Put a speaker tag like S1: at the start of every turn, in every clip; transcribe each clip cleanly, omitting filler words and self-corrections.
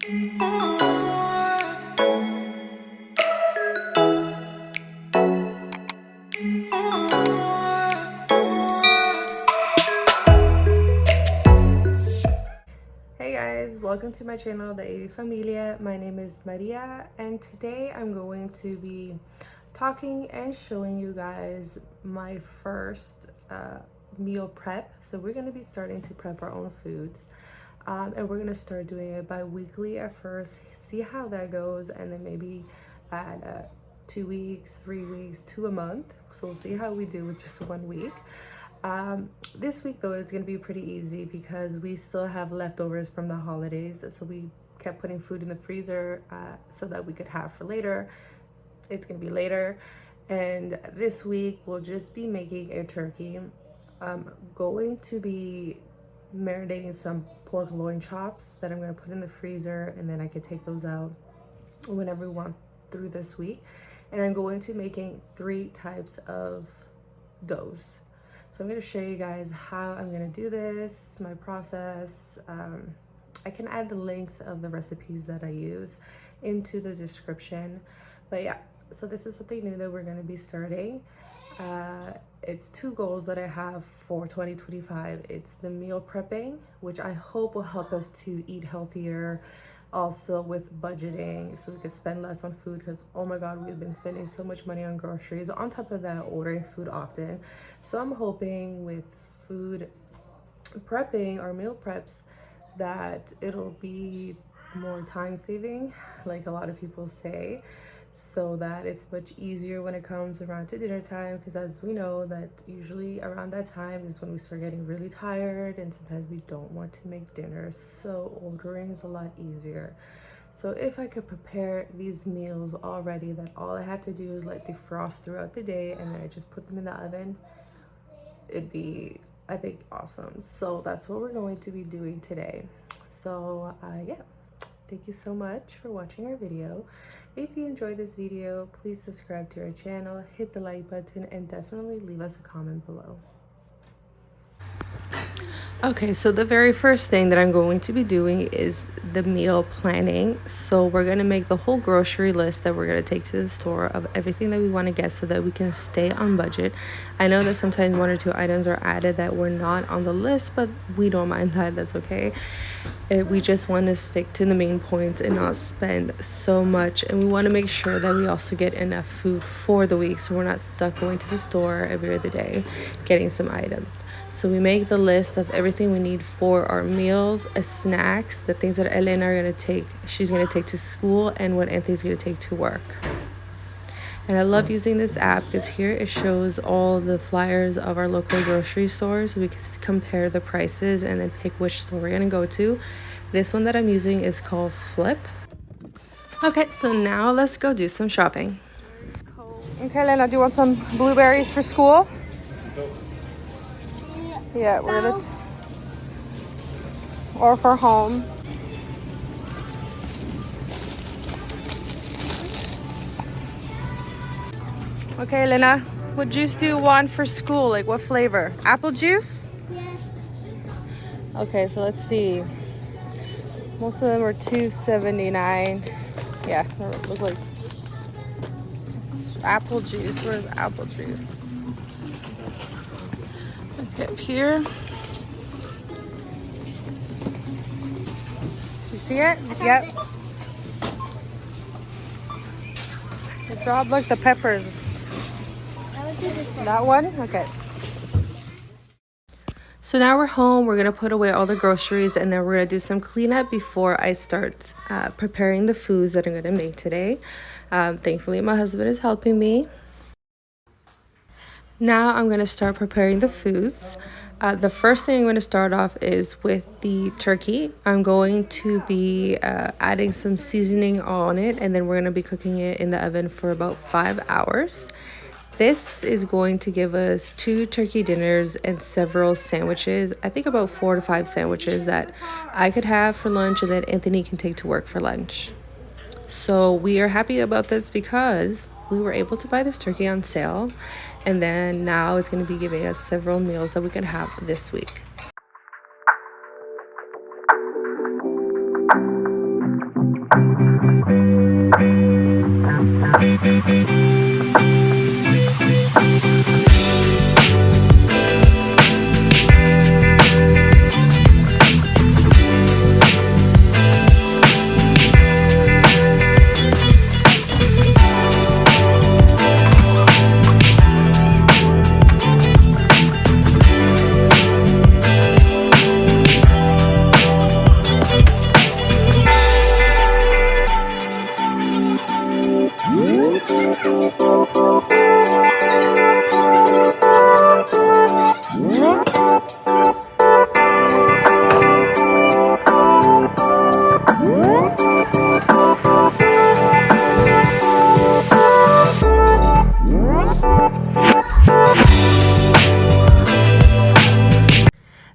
S1: Hey guys, welcome to my channel, the AV Familia. My name is Maria, and today I'm going to be talking and showing you guys my first meal prep. So we're going to be starting to prep our own foods, and we're going to start doing it bi-weekly at first, see how that goes, and then maybe add 2 weeks, 3 weeks to a month. So we'll see how we do with just 1 week. This week though is gonna be pretty easy because we still have leftovers from the holidays, so we kept putting food in the freezer so that we could have for later. It's gonna be later, and this week we'll just be making a turkey. I'm going to be marinating some pork loin chops that I'm gonna put in the freezer, and then I could take those out whenever we want through this week. And I'm going to making 3 types of doughs. So I'm going to show you guys how I'm going to do this, my process. I can add the links of the recipes that I use into the description. But yeah, so this is something new that we're going to be starting. It's 2 goals that I have for 2025. It's the meal prepping, which I hope will help us to eat healthier, also with budgeting, so we could spend less on food, because oh my god, we've been spending so much money on groceries, on top of that ordering food often. So I'm hoping with food prepping or meal preps that it'll be more time saving, like a lot of people say, so that it's much easier when it comes around to dinner time, because as we know that usually around that time is when we start getting really tired and sometimes we don't want to make dinner, so ordering is a lot easier. So if I could prepare these meals already, that all I have to do is let defrost throughout the day and then I just put them in the oven, it'd be, I think, awesome. So that's what we're going to be doing today. So yeah, thank you so much for watching our video. If you enjoyed this video, please subscribe to our channel, hit the like button, and definitely leave us a comment below. Okay, so the very first thing that I'm going to be doing is the meal planning. So we're going to make the whole grocery list that we're going to take to the store of everything that we want to get so that we can stay on budget. I know that sometimes 1 or 2 items are added that were not on the list, but we don't mind that. That's okay. We just want to stick to the main points and not spend so much, and we want to make sure that we also get enough food for the week, so we're not stuck going to the store every other day getting some items. So we make the list of everything we need for our meals, snacks, the things that Elena are going to take, she's going to take to school, and what Anthony's going to take to work. And I love using this app because here it shows all the flyers of our local grocery stores, so we can compare the prices and then pick which store we're gonna go to. This one that I'm using is called Flip. Okay, so now let's go do some shopping. Okay, Lena, do you want some blueberries for school? Yeah, we're gonna or for home. Okay, Lena, what juice do you want for school? Like what flavor? Apple juice?
S2: Yes.
S1: Okay, so let's see. Most of them are $2.79. Yeah, they look like apple juice. Where's apple juice? Okay, up here. You see it? Yep. Good job. Look, the peppers.
S2: I would do this one.
S1: That one? Okay. So now we're home. We're going to put away all the groceries, and then we're going to do some cleanup before I start preparing the foods that I'm going to make today. Thankfully, my husband is helping me. Now I'm going to start preparing the foods. The first thing I'm going to start off is with the turkey. I'm going to be adding some seasoning on it, and then we're going to be cooking it in the oven for about 5 hours. This is going to give us 2 turkey dinners and several sandwiches. I think about 4 to 5 sandwiches that I could have for lunch and that Anthony can take to work for lunch. So we are happy about this because we were able to buy this turkey on sale, and then now it's going to be giving us several meals that we can have this week.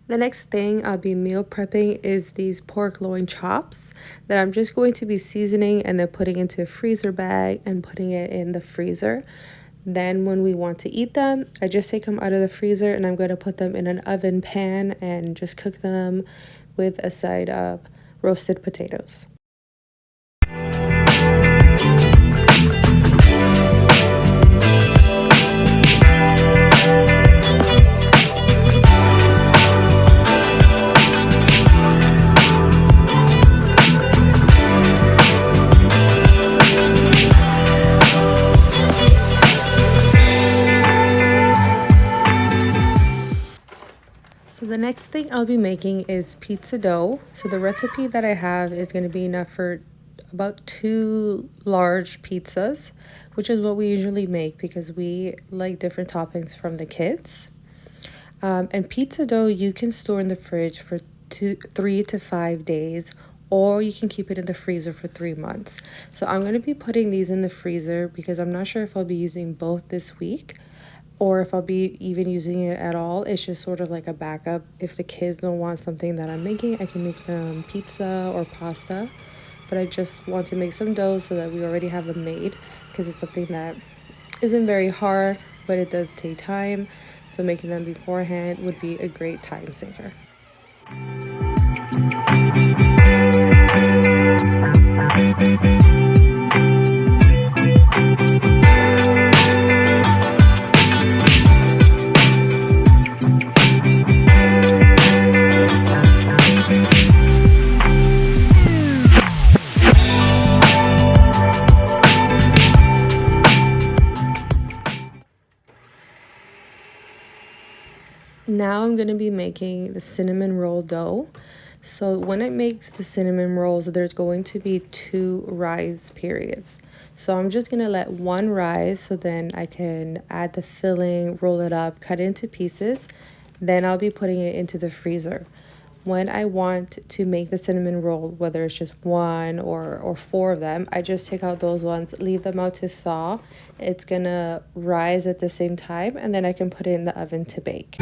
S1: The next thing I'll be meal prepping is these pork loin chops that I'm just going to be seasoning and then putting into a freezer bag and putting it in the freezer. Then when we want to eat them, I just take them out of the freezer and I'm going to put them in an oven pan and just cook them with a side of roasted potatoes. So the next thing I'll be making is pizza dough. So the recipe that I have is going to be enough for about 2 large pizzas, which is what we usually make because we like different toppings from the kids. And pizza dough you can store in the fridge for 3 to 5 days, or you can keep it in the freezer for 3 months. So I'm going to be putting these in the freezer because I'm not sure if I'll be using both this week or if I'll be even using it at all. It's just sort of like a backup. If the kids don't want something that I'm making, I can make them pizza or pasta. But I just want to make some dough so that we already have them made because it's something that isn't very hard, but it does take time. So making them beforehand would be a great time saver. Now I'm going to be making the cinnamon roll dough. So when it makes the cinnamon rolls, there's going to be 2 rise periods. So I'm just going to let one rise so then I can add the filling, roll it up, cut it into pieces. Then I'll be putting it into the freezer. When I want to make the cinnamon roll, whether it's just 1 or 4 of them, I just take out those ones, leave them out to thaw. It's gonna rise at the same time, and then I can put it in the oven to bake.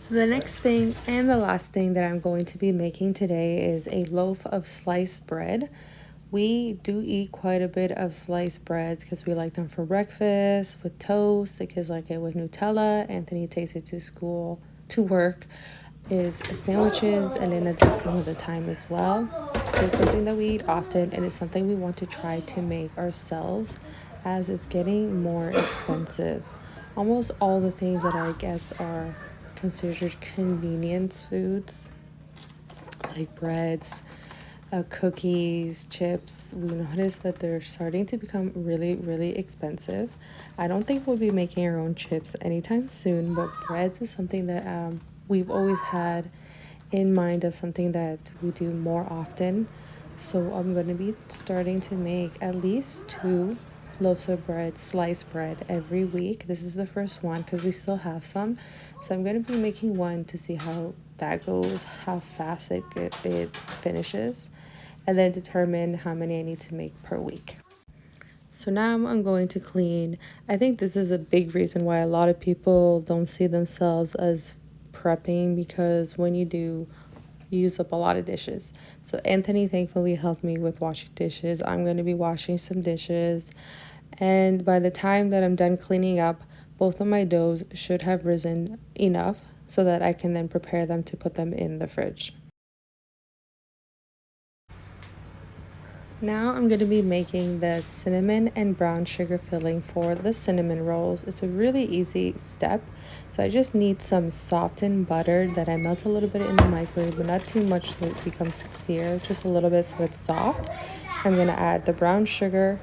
S1: So the next thing and the last thing that I'm going to be making today is a loaf of sliced bread. We do eat quite a bit of sliced breads because we like them for breakfast, with toast. The kids like it with Nutella. Anthony takes it to school, to work. Is sandwiches. Elena does some of the time as well. So it's something that we eat often, and it's something we want to try to make ourselves as it's getting more expensive. Almost all the things that I guess are considered convenience foods, like breads, cookies, chips, we notice that they're starting to become really, really expensive. I don't think we'll be making our own chips anytime soon, but breads is something that we've always had in mind of something that we do more often. So I'm going to be starting to make at least 2 loaves of bread, sliced bread, every week. This is the first one because we still have some. So I'm going to be making one to see how that goes, how fast it finishes, and then determine how many I need to make per week. So now I'm going to clean. I think this is a big reason why a lot of people don't see themselves as prepping, because when you do, you use up a lot of dishes. So Anthony thankfully helped me with washing dishes. I'm going to be washing some dishes. And by the time that I'm done cleaning up, both of my doughs should have risen enough so that I can then prepare them to put them in the fridge. Now I'm going to be making the cinnamon and brown sugar filling for the cinnamon rolls. It's a really easy step. So I just need some softened butter that I melt a little bit in the microwave, but not too much so it becomes clear, just a little bit so it's soft. I'm going to add the brown sugar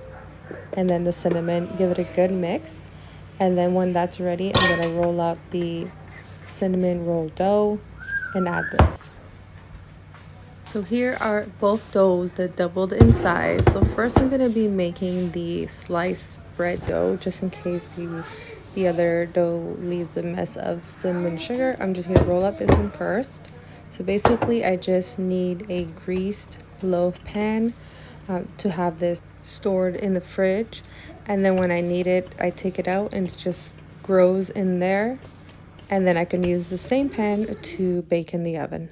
S1: and then the cinnamon, give it a good mix. And then when that's ready, I'm going to roll out the cinnamon roll dough and add this. So here are both doughs that doubled in size. So first I'm going to be making the sliced bread dough, just in case the other dough leaves a mess of cinnamon sugar. I'm just going to roll out this one first. So basically I just need a greased loaf pan to have this stored in the fridge. And then when I need it, I take it out and it just grows in there. And then I can use the same pan to bake in the oven.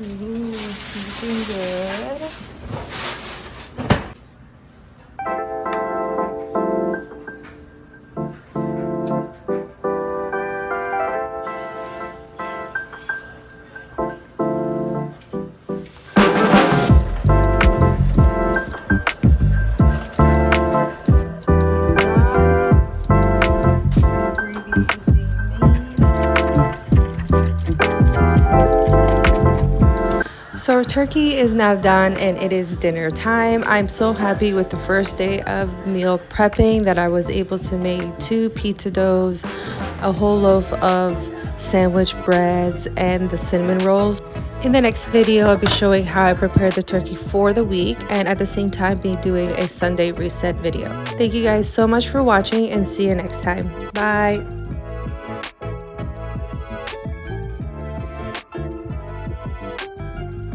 S1: Ooh, looking good. So our turkey is now done and it is dinner time. I'm so happy with the first day of meal prepping that I was able to make 2 pizza doughs, a whole loaf of sandwich breads, and the cinnamon rolls. In the next video, I'll be showing how I prepare the turkey for the week, and at the same time be doing a Sunday reset video. Thank you guys so much for watching and see you next time. Bye!